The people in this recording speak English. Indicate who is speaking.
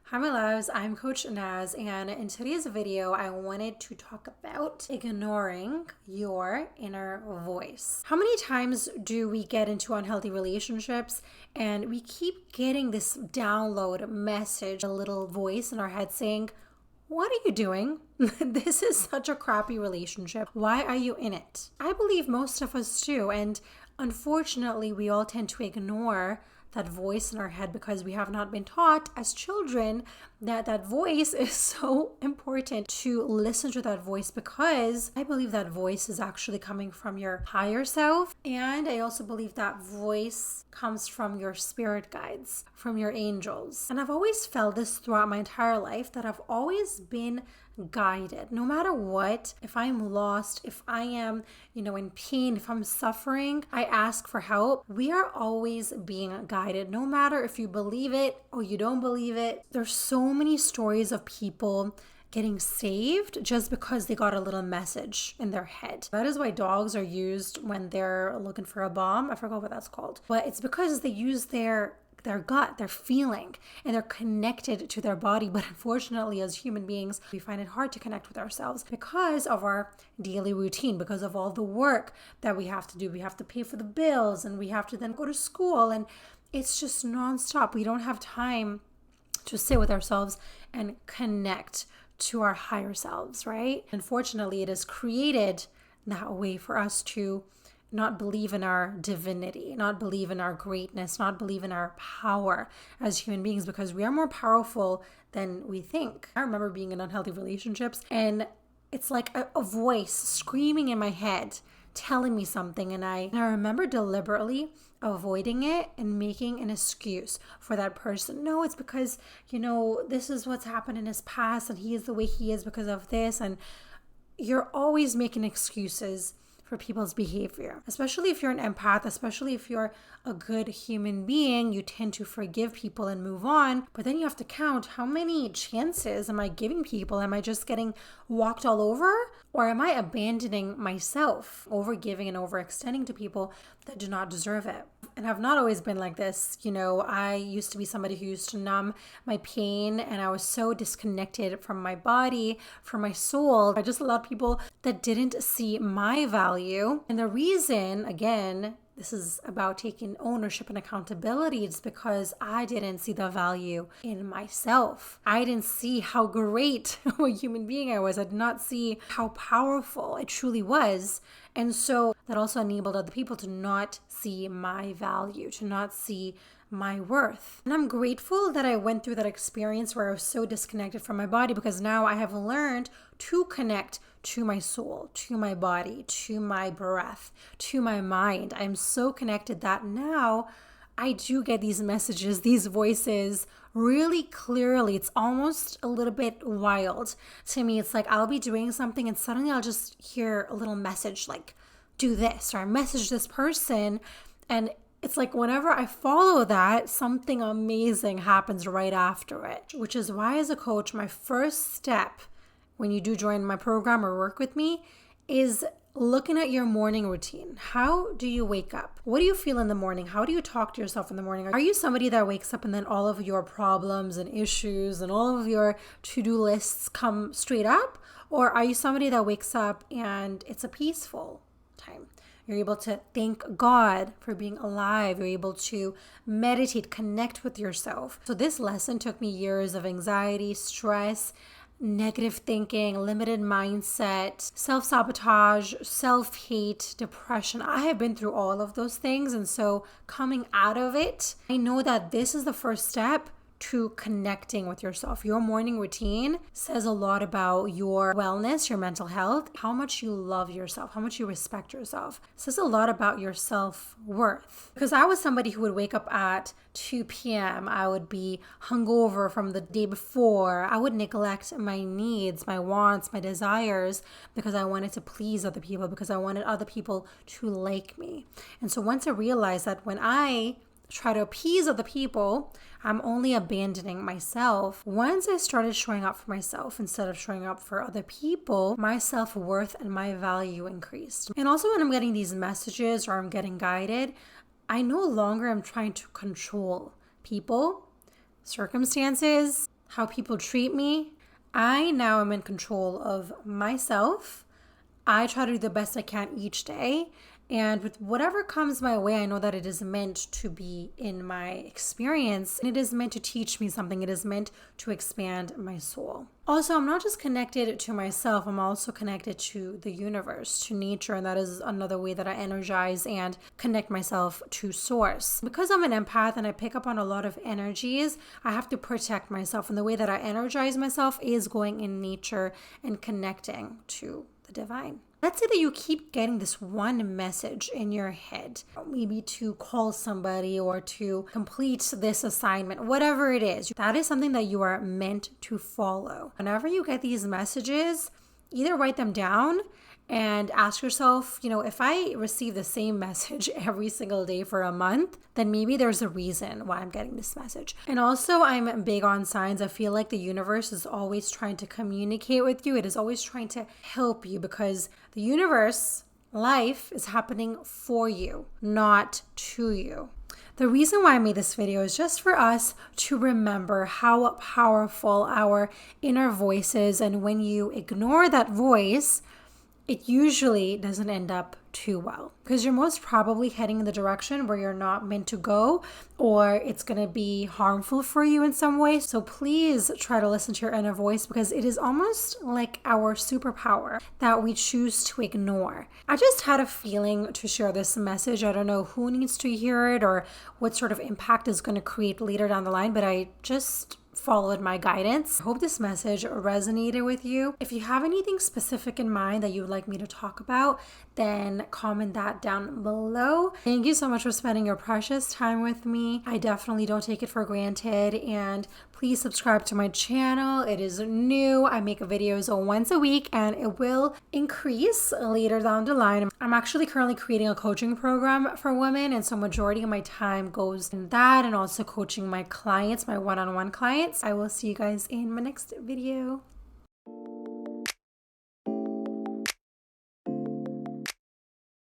Speaker 1: Hi my loves, I'm Coach Naz, and in today's video I wanted to talk about ignoring your inner voice. How many times do we get into unhealthy relationships and we keep getting this download message, a little voice in our head saying, what are you doing? This is such a crappy relationship. Why are you in it? I believe most of us do, and unfortunately we all tend to ignore that voice in our head because we have not been taught as children that voice is so important to listen to that voice, because I believe that voice is actually coming from your higher self. And I also believe that voice comes from your spirit guides, from your angels. And I've always felt this throughout my entire life, that I've always been guided no matter what. If I'm lost, if I am, in pain, if I'm suffering, I ask for help. We are always being guided, no matter if you believe it or you don't believe it. There's so many stories of people getting saved just because they got a little message in their head. That is why dogs are used when they're looking for a bomb. I forgot what that's called, but it's because they use their gut, their feeling, and they're connected to their body. But unfortunately, as human beings, we find it hard to connect with ourselves because of our daily routine, because of all the work that we have to do. We have to pay for the bills, and we have to then go to school, and it's just nonstop. We don't have time to sit with ourselves and connect to our higher selves, right? Unfortunately, it is created that way for us to not believe in our divinity, not believe in our greatness, not believe in our power as human beings, because we are more powerful than we think. I remember being in unhealthy relationships, and it's like a voice screaming in my head telling me something, and I remember deliberately avoiding it and making an excuse for that person. No, it's because, this is what's happened in his past, and he is the way he is because of this. And you're always making excuses for people's behavior, especially if you're an empath, especially if you're a good human being. You tend to forgive people and move on, but then you have to count, how many chances am I giving people? Am I just getting walked all over, or am I abandoning myself, over giving and overextending to people that do not deserve it? And I've not always been like this. I used to be somebody who used to numb my pain, and I was so disconnected from my body, from my soul. I just allowed people that didn't see my value. And the reason, again, this is about taking ownership and accountability. It's because I didn't see the value in myself. I didn't see how great of a human being I was. I did not see how powerful I truly was. And so that also enabled other people to not see my value, to not see my worth. And I'm grateful that I went through that experience where I was so disconnected from my body, because now I have learned to connect to my soul, to my body, to my breath, to my mind. I'm so connected that now I do get these messages, these voices really clearly. It's almost a little bit wild to me. It's like I'll be doing something and suddenly I'll just hear a little message like, do this, or I message this person, and it's like whenever I follow that, something amazing happens right after it, which is why as a coach, my first step when you do join my program or work with me is looking at your morning routine. How do you wake up? What do you feel in the morning? How do you talk to yourself in the morning? Are you somebody that wakes up and then all of your problems and issues and all of your to-do lists come straight up? Or are you somebody that wakes up and it's a peaceful time? You're able to thank God for being alive. You're able to meditate, connect with yourself. So this lesson took me years of anxiety, stress, negative thinking, limited mindset, self-sabotage, self-hate, depression. I have been through all of those things. And so coming out of it, I know that this is the first step to connecting with yourself. Your morning routine says a lot about your wellness, your mental health, how much you love yourself, how much you respect yourself. It says a lot about your self-worth. Because I was somebody who would wake up at 2 p.m. I would be hungover from the day before. I would neglect my needs, my wants, my desires, because I wanted to please other people, because I wanted other people to like me. And so once I realized that when I try to appease other people, I'm only abandoning myself. Once I started showing up for myself instead of showing up for other people, my self-worth and my value increased. And also when I'm getting these messages or I'm getting guided, I no longer am trying to control people, circumstances, how people treat me. I now am in control of myself. I try to do the best I can each day. And with whatever comes my way, I know that it is meant to be in my experience. It is meant to teach me something. It is meant to expand my soul. Also, I'm not just connected to myself, I'm also connected to the universe, to nature, and that is another way that I energize and connect myself to source. Because I'm an empath and I pick up on a lot of energies, I have to protect myself. And the way that I energize myself is going in nature and connecting to the divine. Let's say that you keep getting this one message in your head, maybe to call somebody or to complete this assignment, whatever it is. That is something that you are meant to follow. Whenever you get these messages, either write them down and ask yourself, if I receive the same message every single day for a month, then maybe there's a reason why I'm getting this message. And also, I'm big on signs. I feel like the universe is always trying to communicate with you. It is always trying to help you because the universe, life is happening for you, not to you. The reason why I made this video is just for us to remember how powerful our inner voice is. And when you ignore that voice, it usually doesn't end up too well because you're most probably heading in the direction where you're not meant to go, or it's going to be harmful for you in some way. So please try to listen to your inner voice because it is almost like our superpower that we choose to ignore. I just had a feeling to share this message. I don't know who needs to hear it or what sort of impact it's going to create later down the line, but I just followed my guidance. I hope this message resonated with you. If you have anything specific in mind that you would like me to talk about, then comment that down below. Thank you so much for spending your precious time with me. I definitely don't take it for granted, and please subscribe to my channel. It is new. I make videos once a week and it will increase later down the line. I'm actually currently creating a coaching program for women, and so majority of my time goes in that and also coaching my clients, my one-on-one clients. I will see you guys in my next video.